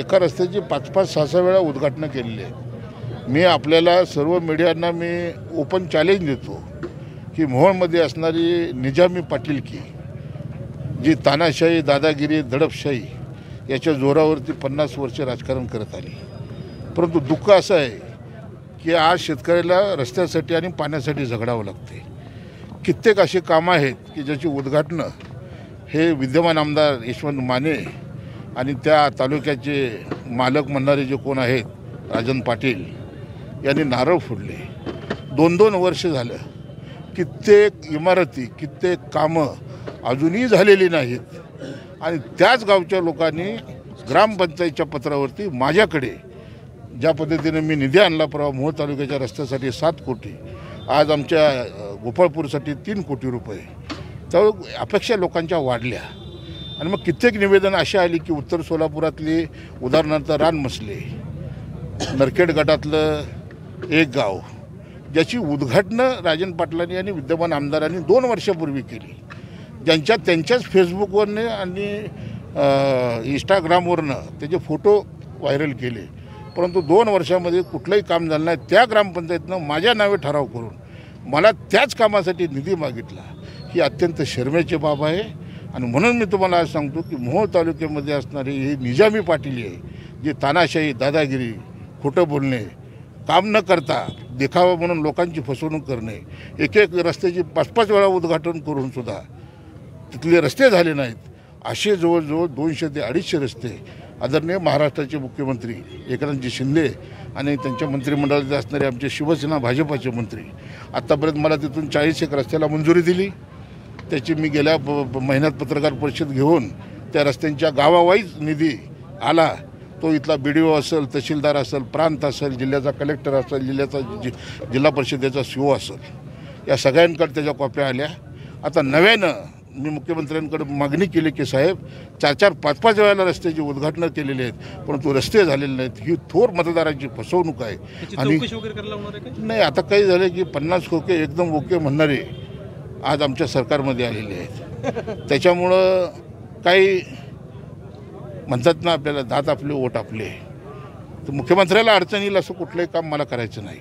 एका रस्त्याची 5-5, 6-6 वेळा उद्घाटनं केलेली आहेत। मी आपल्याला सर्व मीडियांना मी ओपन चॅलेंज देतो की मोहोळमध्ये असणारी निजामी पाटीलकी, जी तानाशाही, दादागिरी, दडपशाही याच्या जोरावरती 50 वर्ष राजकारण करत आली, परंतु दुःख असं आहे की आज शेतकऱ्याला रस्त्यासाठी आणि पाण्यासाठी झगडावं लागते। कित्येक अशी कामं आहेत की ज्याची उद्घाटनं हे विद्यमान आमदार यशवंत माने आणि त्या तालुक्याचे मालक म्हणणारे जे कोण आहेत राजन पाटील यांनी नारळ फोडले। 2-2 वर्ष झालं, कित्येक इमारती, कित्येक कामं अजूनही झालेली नाहीत आणि त्याच गावच्या लोकांनी ग्रामपंचायतच्या पत्रावरती माझ्याकडे ज्या पद्धतीने मी निधी आणला परवा मोहोळ तालुक्याच्या रस्त्यासाठी 7 कोटी, आज आमच्या गोपाळपूरसाठी 3 कोटी रुपये, तर अपेक्षा लोकांच्या वाढल्या। आणि मग कित्येक निवेदन अशी आली की उत्तर सोलापुरातली उदाहरणार्थ रानमसले, नरखेड गटातलं एक गाव, ज्याची उद्घाटनं राजन पाटलांनी आणि विद्यमान आमदारांनी 2 वर्षापूर्वी केली, त्यांच्याच फेसबुकवरनं आणि इंस्टाग्रामवरनं त्याचे फोटो व्हायरल केले, परंतु 2 वर्षामध्ये कुठलंही काम झालं नाही। त्या ग्रामपंचायतनं माझ्या नावे ठराव करून मला त्याच कामासाठी निधी मागितला, ही अत्यंत शरमेची बाब आहे। आणि म्हणून मी तुम्हाला आज सांगतो की मोहोळ तालुक्यामध्ये असणारी ही निजामी पाटील आहे, जी तानाशाही, दादागिरी, खोटं बोलणे, काम न करता देखावा म्हणून लोकांची फसवणूक करणे, एक रस्त्याची 5-5 वेळा उद्घाटन करूनसुद्धा तिथले रस्ते झाले नाहीत, असे जवळजवळ 200 ते 250 रस्ते आदरणीय महाराष्ट्राचे मुख्यमंत्री एकनाथजी शिंदे आणि त्यांच्या मंत्रिमंडळात असणारे आमचे शिवसेना भाजपाचे मंत्री, आत्तापर्यंत मला तिथून 40 रस्त्याला मंजुरी दिली। त्याची मी गेल्या महिन्यात पत्रकार परिषद घेऊन त्या रस्त्यांच्या गावावाईज निधी आला, तो इथला BDO असेल, तहसीलदार असेल, प्रांत असेल, जिल्ह्याचा कलेक्टर असेल, जिल्ह्याचा जिल्हा परिषदेचा CO असेल, या सगळ्यांकडे त्याच्या कॉप्या आल्या। आता नव्यानं मी मुख्यमंत्र्यांकडे मागणी केली की साहेब 4-4, 5-5 वेळेला रस्त्याची उद्घाटनं केलेली आहेत, परंतु रस्ते झालेले नाहीत, ही थोर मतदारांची फसवणूक आहे। आणि नाही, आता काही झालं की 50 खोके एकदम ओके म्हणणारे आज आमच्या सरकारमध्ये आलेले आहेत। त्याच्यामुळं काही म्हणतात ना, आपल्याला दात आपले ओट आपले, तर मुख्यमंत्र्याला अडचण येईल असं कुठलंही काम मला करायचं नाही।